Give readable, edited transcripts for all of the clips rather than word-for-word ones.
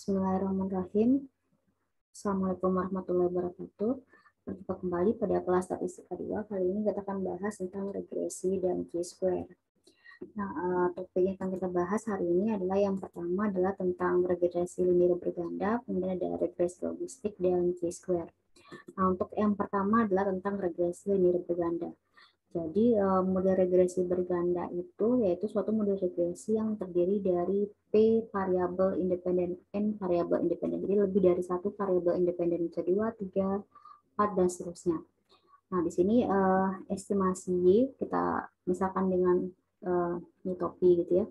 Bismillahirrahmanirrahim. Assalamualaikum warahmatullahi wabarakatuh. Berjumpa kembali pada kelas statistika 2. Kali ini kita akan bahas tentang regresi dan chi-square. Nah, topik yang akan kita bahas hari ini adalah yang pertama adalah tentang regresi linear berganda, kemudian ada regresi logistik dan chi-square. Nah, untuk yang pertama adalah tentang regresi linear berganda. Jadi model regresi berganda itu yaitu suatu model regresi yang terdiri dari P variabel independen, N variabel independen. Jadi lebih dari satu variabel independen, bisa 2, 3, 4, dan seterusnya. Nah, di sini estimasi Y kita misalkan dengan mitopi gitu ya.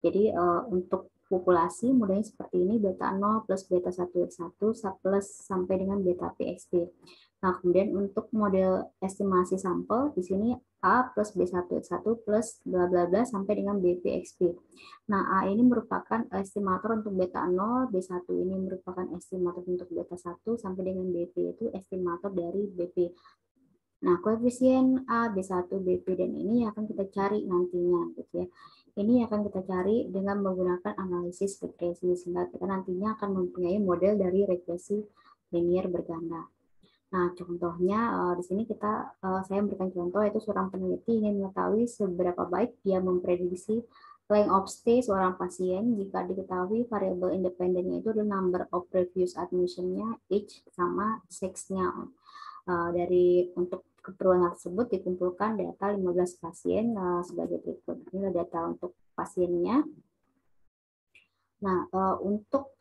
Jadi untuk populasi modelnya seperti ini, beta 0 plus beta 1x1 plus sampai dengan beta pxp. Nah, kemudian untuk model estimasi sampel, di sini A plus B1X1 plus bla bla bla sampai dengan BPXP. Nah, A ini merupakan estimator untuk beta 0, B1 ini merupakan estimator untuk beta 1, sampai dengan BP itu estimator dari BP. Nah, koefisien A, B1, BP, dan ini akan kita cari nantinya, gitu ya. Ini akan kita cari dengan menggunakan analisis regresi, sehingga kita nantinya akan mempunyai model dari regresi linear berganda. Nah, contohnya di sini saya memberikan contoh, yaitu seorang peneliti ingin mengetahui seberapa baik dia memprediksi length of stay seorang pasien jika diketahui variabel independennya itu adalah number of previous admission-nya, age, sama sex-nya. Untuk keperluan tersebut dikumpulkan data 15 pasien sebagai berikut. Ini adalah data untuk pasiennya. Nah, untuk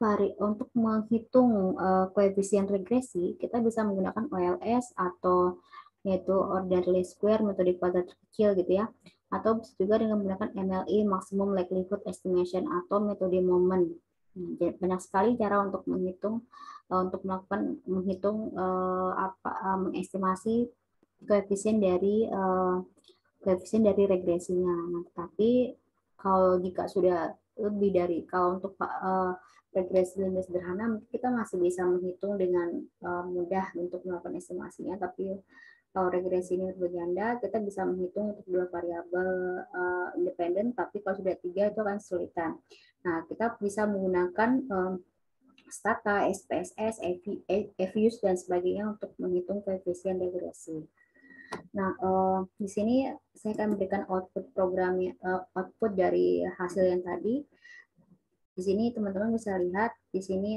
menghitung koefisien regresi, kita bisa menggunakan OLS atau yaitu order least square, metode kuadrat terkecil gitu ya. Atau bisa juga dengan menggunakan MLE, maximum likelihood estimation, atau metode moment. Banyak sekali cara untuk menghitung, mengestimasi koefisien dari regresinya. Nah, tapi kalau jika sudah lebih dari, kalau untuk regresi linear sederhana kita masih bisa menghitung dengan mudah untuk melakukan estimasinya, tapi kalau regresi linear berganda kita bisa menghitung untuk 2 variabel independen, tapi kalau sudah 3 itu akan kesulitan. Nah, kita bisa menggunakan stata, SPSS, EVIUS, dan sebagainya untuk menghitung koefisien regresi. Nah, di sini saya akan memberikan output programnya, output dari hasil yang tadi. Di sini teman-teman bisa lihat di sini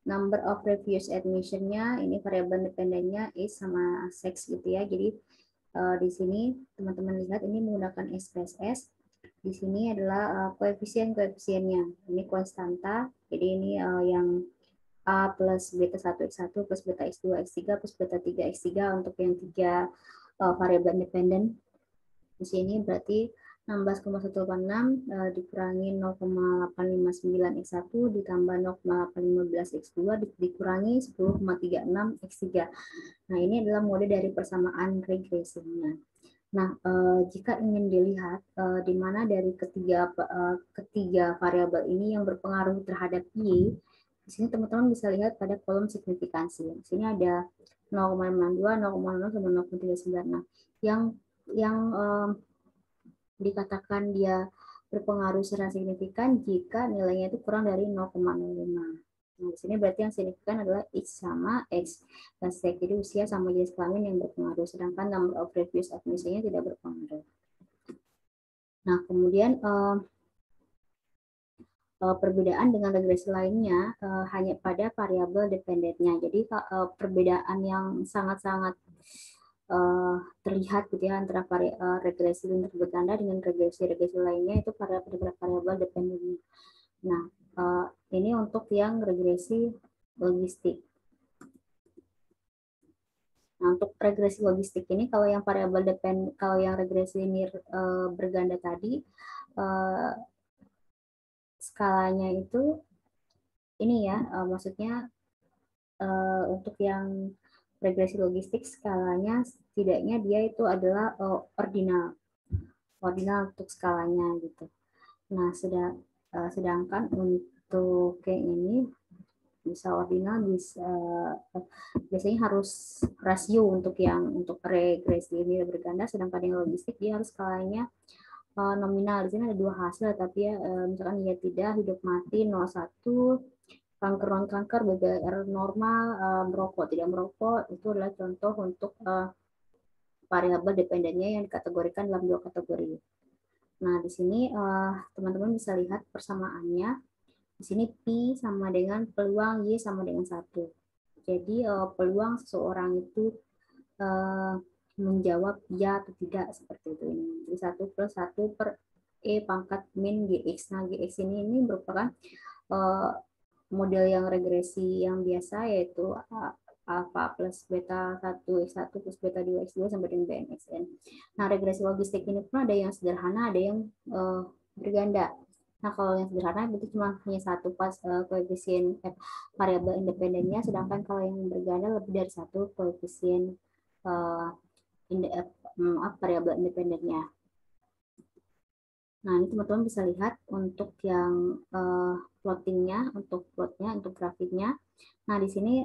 number of previous admission-nya, ini variabel independennya age sama sex gitu ya. Jadi di sini teman-teman lihat ini menggunakan SPSS. Di sini adalah koefisiennya. Ini konstanta. Jadi ini yang A plus beta 1x1 plus beta x2 x3 plus beta 3 x3 untuk yang 3 variabel independen. Di sini berarti 16,186 dikurangi 0,859 x1 ditambah 0,815 x2 dikurangi 10,36 x3. Nah, ini adalah mode dari persamaan regresinya. Nah, jika ingin dilihat di mana dari ketiga variabel ini yang berpengaruh terhadap Y, di sini teman-teman bisa lihat pada kolom signifikansi. Di sini ada 0,62, 0,0 sama 0,39. Nah, yang dikatakan dia berpengaruh secara signifikan jika nilainya itu kurang dari 0,05. Nah, di sini berarti yang signifikan adalah X sama X dan sex. Jadi usia sama jenis kelamin yang berpengaruh, sedangkan number of previous admission-nya tidak berpengaruh. Nah, kemudian perbedaan dengan regresi lainnya hanya pada variabel dependennya. Jadi perbedaan yang sangat-sangat terlihat gitu ya antara regresi linear berganda dengan regresi lainnya itu pada variabel dependennya. Nah, ini untuk yang regresi logistik. Nah, untuk regresi logistik ini kalau yang variabel kalau yang regresi linear berganda tadi skalanya itu ini ya, maksudnya untuk yang regresi logistik skalanya setidaknya dia itu adalah ordinal untuk skalanya gitu. Nah, sedangkan untuk yang ini bisa ordinal, biasanya harus rasio untuk regresi linear berganda, sedangkan yang logistik dia harus skalanya nominal. Di sini ada dua hasil, tapi ya misalkan ya tidak, hidup mati 01, kanker non kanker, BBR normal, merokok tidak merokok, itu adalah contoh untuk variabel dependennya yang dikategorikan dalam dua kategori. Nah, di sini teman-teman bisa lihat persamaannya. Di sini P sama dengan peluang Y sama dengan 1. Jadi peluang seseorang itu menjawab ya atau tidak, seperti itu. Ini jadi 1 plus 1 per E pangkat min GX. Nah, GX ini merupakan model yang regresi yang biasa, yaitu alfa plus beta 1 X1 plus beta 2 X2 sampai dengan BNXN. Nah, regresi logistik ini pun ada yang sederhana, ada yang berganda. Nah, kalau yang sederhana itu cuma hanya satu pas koefisien variabel independennya, sedangkan kalau yang berganda lebih dari satu koefisien variabel independennya. Nah, ini teman-teman bisa lihat untuk yang plottingnya, untuk grafiknya. Nah, di sini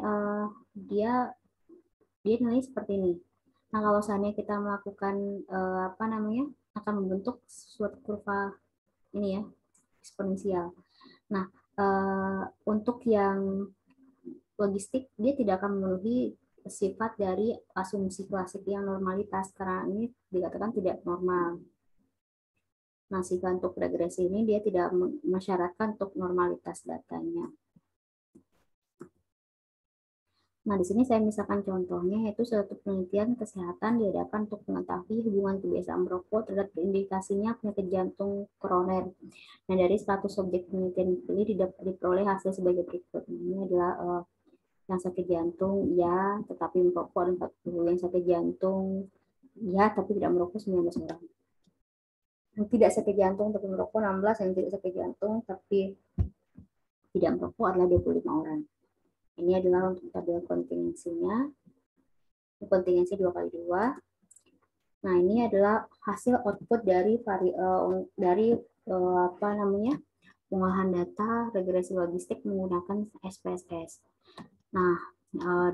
dia nilai seperti ini. Nah, kalau seandainya kita melakukan akan membentuk suatu kurva ini ya, eksponensial. Nah, untuk yang logistik dia tidak akan memenuhi sifat dari asumsi klasik yang normalitas, karena ini dikatakan tidak normal. Nah, sehingga untuk regresi ini dia tidak mensyaratkan untuk normalitas datanya. Nah, di sini saya misalkan contohnya, yaitu suatu penelitian kesehatan dihadapkan untuk mengetahui hubungan kebiasaan merokok terhadap indikasinya penyakit jantung koroner. Nah, dari 100 subjek penelitian dipilih diperoleh hasil sebagai berikut. Ini adalah yang sakit jantung, ya, tetapi merokok ada 40. Yang sakit jantung, ya, tapi tidak merokok 19 orang. Yang tidak sakit jantung tapi merokok 16, yang tidak sakit jantung tapi tidak merokok adalah 25 orang. Ini adalah untuk tabel kontingensinya. Kontingensi 2x2. Nah, ini adalah hasil output dari pengolahan data regresi logistik menggunakan SPSS. Nah,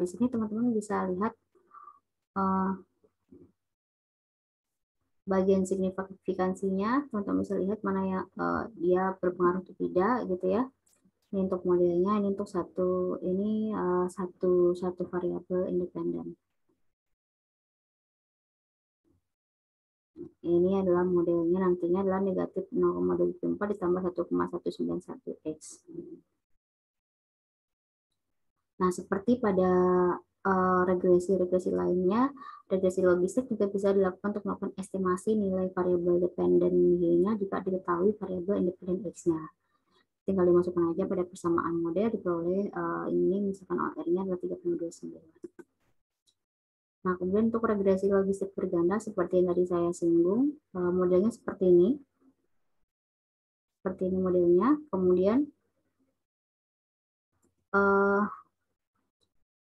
di sini teman-teman bisa lihat bagian signifikansinya, teman-teman bisa lihat mana yang dia berpengaruh atau tidak, gitu ya. Ini untuk modelnya, ini untuk satu variabel independen. Ini adalah modelnya, nantinya adalah negatif 0,24 ditambah 1,191 X. Nah, seperti pada regresi lainnya, regresi logistik juga bisa dilakukan untuk melakukan estimasi nilai variabel dependen Y-nya jika diketahui variabel independen X-nya. Tinggal dimasukkan aja pada persamaan model, diperoleh ini misalkan OR-nya adalah 3,29. Nah, kemudian untuk regresi logistik berganda seperti yang tadi saya singgung, modelnya seperti ini. Seperti ini modelnya. Kemudian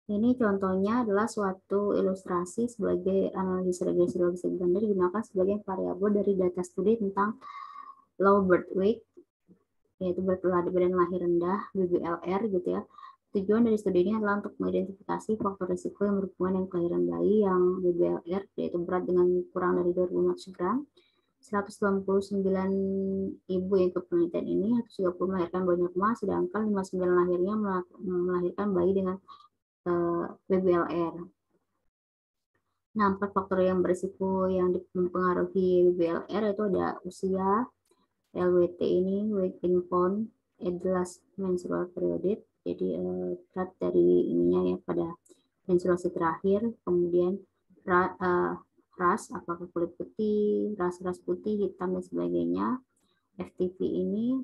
ini contohnya adalah suatu ilustrasi sebagai analisis regresi logistik berganda digunakan sebagai variabel dari data studi tentang low birth weight, yaitu berat badan lahir rendah, BBLR gitu ya. Tujuan dari studi ini adalah untuk mengidentifikasi faktor risiko yang berhubungan dengan kelahiran bayi yang BBLR, yaitu berat dengan kurang dari 2.500 gram. 189 ibu yang ikut penelitian ini, 130 melahirkan bayi normal, sedangkan 59 lahirnya melahirkan bayi dengan BBLR. Nah, 4 faktor yang berisiko yang mempengaruhi BBLR itu ada usia, LWT ini, weight in pound, last menstrual period, jadi berat dari ininya ya pada menstruasi terakhir, kemudian ras, apakah kulit putih, ras putih, hitam, dan sebagainya. FTP ini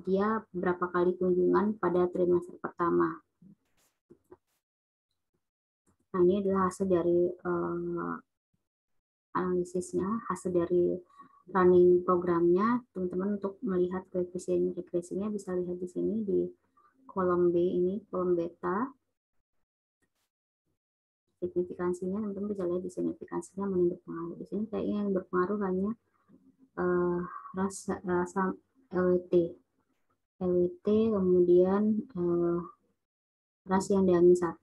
dia berapa kali kunjungan pada trimester pertama. Nah, ini adalah hasil dari analisisnya, hasil dari running programnya. Teman-teman untuk melihat koefisien regresinya bisa lihat di sini di kolom B ini, kolom beta. Signifikansinya, teman-teman bisa lihat di signifikansinya mana yang berpengaruh. Di sini kayaknya yang berpengaruh hanya rasa LWT, kemudian ras yang diambil 1.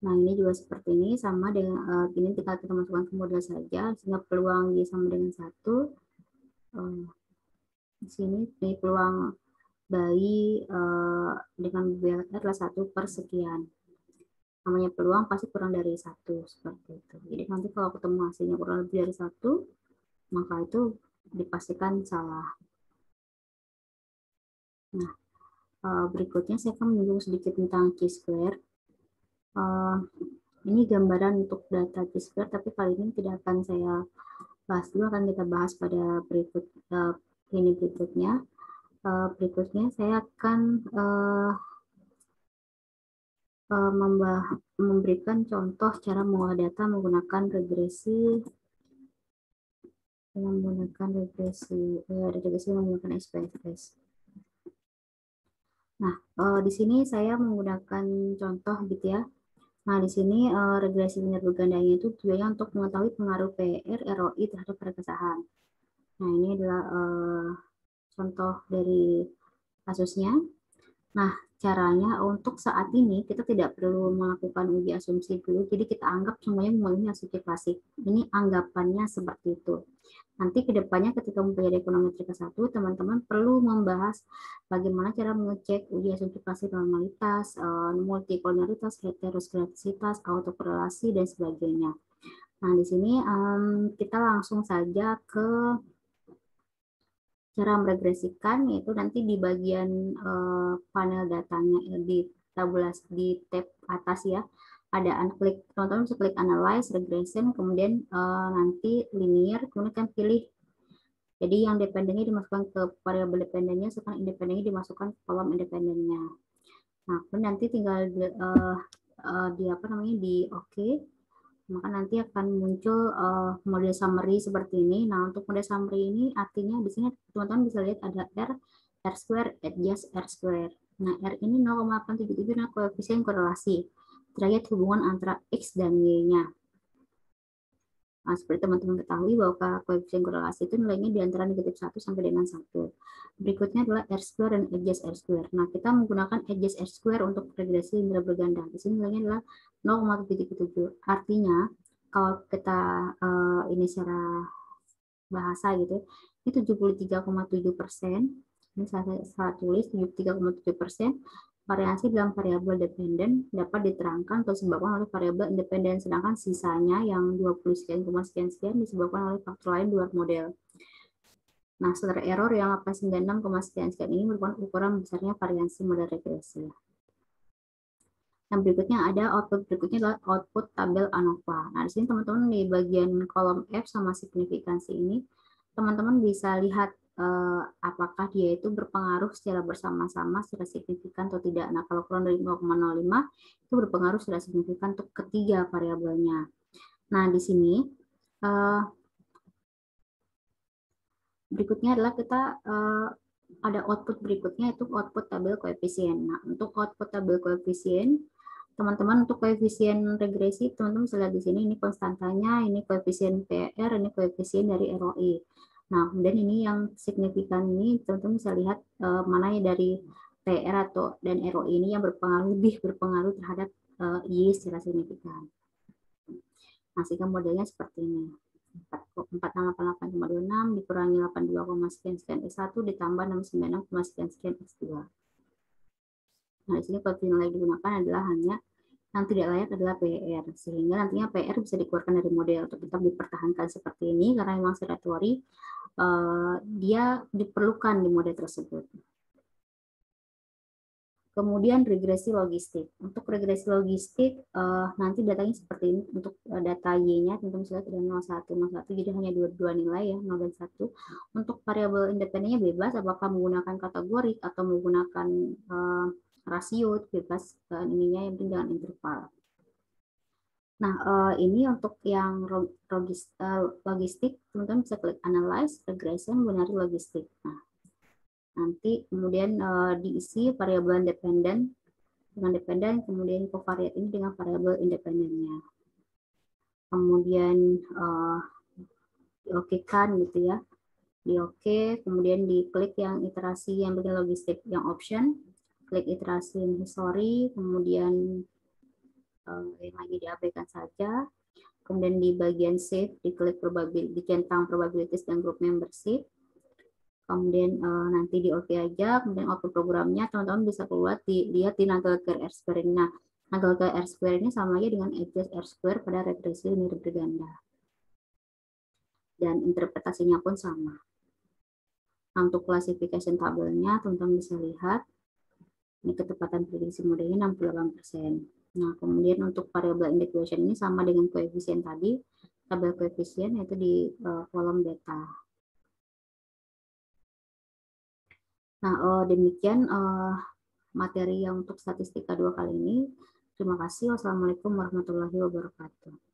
Nah, ini juga seperti ini, sama dengan ini tinggal kita masukkan ke model saja, sehingga peluang Y sama dengan 1. Di sini ini peluang bayi dengan BR adalah 1/sekian. Namanya peluang pasti kurang dari 1, seperti itu. Jadi nanti kalau ketemu hasilnya kurang lebih dari 1, maka itu dipastikan salah. Nah, berikutnya saya akan menyinggung sedikit tentang chi-square. Ini gambaran untuk data chi-square, tapi kali ini tidak akan saya bahas dulu, akan kita bahas pada ini berikutnya. Berikutnya saya akan memberikan contoh cara mengolah data menggunakan regresi menggunakan SPSS. Nah, di sini saya menggunakan contoh gitu ya. Nah, di sini regresi linear bergandanya itu tujuannya untuk mengetahui pengaruh PR, ROI terhadap harga saham. Nah, ini adalah contoh dari kasusnya. Nah, caranya untuk saat ini kita tidak perlu melakukan uji asumsi dulu, jadi kita anggap semuanya memenuhi asumsi klasik. Ini anggapannya seperti itu. Nanti kedepannya ketika mempelajari ekonometri ke-1, teman-teman perlu membahas bagaimana cara mengecek uji asumsi klasik, normalitas, multikolonialitas, heteroskedasitas, autokorelasi, dan sebagainya. Nah, di sini kita langsung saja ke cara meregresikan, yaitu nanti di bagian panel datanya di tabulasi di tab atas ya, ada klik, teman-teman bisa klik analyze, regression, kemudian nanti linear, kemudian kan pilih. Jadi yang dependennya dimasukkan ke variabel dependennya, sedangkan independennya dimasukkan ke kolom independennya. Nah, kemudian nanti tinggal di apa namanya di oke. Maka nanti akan muncul model summary seperti ini. Nah, untuk model summary ini artinya di sini teman-teman bisa lihat ada R square, adjust R square. Nah, R ini 0,877, nah koefisien korelasi derajat hubungan antara X dan Y-nya. Nah, seperti teman-teman ketahui bahwa koefisien korelasi itu nilainya di antara -1 sampai dengan 1. Berikutnya adalah R square dan adjust R square. Nah, kita menggunakan adjust R square untuk regresi linear berganda. Di sini nilainya adalah 0,77. Artinya, kalau kita ini secara bahasa gitu, ini 73,7%. Ini saya tulis 73,7%. Variasi dalam variabel dependen dapat diterangkan atau disebabkan oleh variabel independen, sedangkan sisanya yang 20 sekian, sekian disebabkan oleh faktor lain di luar model. Nah, standar error yang 896, sekian ini merupakan ukuran besarnya variasi model regresi. Yang berikutnya ada output berikutnya adalah output tabel ANOVA. Nah, di sini teman-teman di bagian kolom F sama signifikansi ini, teman-teman bisa lihat apakah dia itu berpengaruh secara bersama-sama secara signifikan atau tidak. Nah, kalau kurang dari 0,05 itu berpengaruh secara signifikan untuk ketiga variabelnya. Nah, di sini berikutnya adalah kita ada output berikutnya, itu output tabel koefisien. Nah, untuk output tabel koefisien, teman-teman untuk koefisien regresi, teman-teman bisa lihat di sini, ini konstantanya, ini koefisien PR, ini koefisien dari ROI. Nah, kemudian ini yang signifikan ini, teman-teman bisa lihat mana ya dari PR atau dan ROI ini yang lebih berpengaruh terhadap Y secara signifikan. Nah, sehingga modelnya seperti ini. 4688,26 dikurangi 82, sekian X1 ditambah 696, sekian X2. Nah, di sini koefisien yang digunakan adalah hanya yang tidak layak adalah PR, sehingga nantinya PR bisa dikeluarkan dari model untuk tetap dipertahankan seperti ini karena memang secara teori dia diperlukan di model tersebut. Kemudian regresi logistik. Untuk regresi logistik nanti datanya seperti ini. Untuk data Y-nya tentu misalnya ada 01, 01, jadi hanya dua nilai ya, 0 dan 1. Untuk variabel independennya bebas, apakah menggunakan kategori atau menggunakan rasio, bebas ininya yang penting dengan interval. Nah, ini untuk yang logistik, teman-teman bisa klik analyze, regression, benari logistik. Nah, nanti kemudian diisi variabel independen dengan dependen, kemudian covariat ini dengan variabel independennya. Kemudian diokekan gitu ya, di oke, kemudian diklik yang iterasi yang bagian logistik yang option, klik iterasi yang history, kemudian yang lagi diabaikan saja. Kemudian di bagian save, diklik centang probabilities dan group membership. Kemudian nanti di OK aja, kemudian output programnya teman-teman bisa keluar dilihat di Nagelkar R-square ini. Nah, Nagelkar R-square ini sama aja dengan Edges R-square pada regresi linear berganda. Dan interpretasinya pun sama. Nah, untuk classification tabelnya, teman-teman bisa lihat, ini ketepatan prediksi modelnya 68%. Nah, kemudian untuk variable integration ini sama dengan koefisien tadi, tabel koefisien yaitu di kolom data. Nah, demikian materi yang untuk statistika 2 kali ini. Terima kasih. Wassalamualaikum warahmatullahi wabarakatuh.